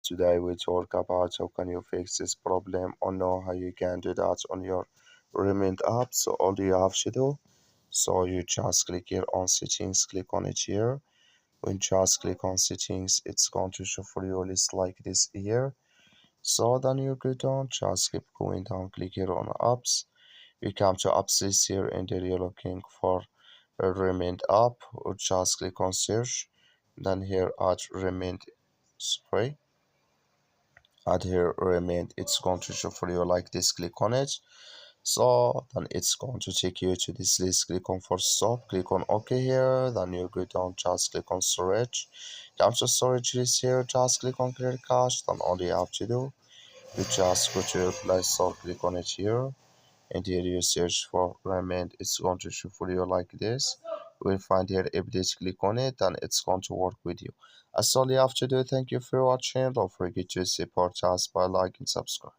today we talk about how can you fix this problem or know how you can do that on your Remit app. So all you have to do, so you just click here on settings, click on it here. When you just click on settings, it's going to show for you a list like this here. So then you go down, just keep going down, click here on apps. You come to apps list here and there you're looking for a Remit app, or just click on search. Then here add Remit, sorry, add here Remit. It's going to show for you like this. Click on it. So then it's going to take you to this list. Click on for stop, click on OK here. Then you go down, just click on storage. Come to storage list here, just click on clear cache. Then all you have to do, you just go to your Play Store, click on it here, and here you search for Remit. It's going to show for you like this. You will find here update, click on it, and it's going to work with you. That's all you have to do. Thank you for watching. Don't forget to support us by like and subscribe.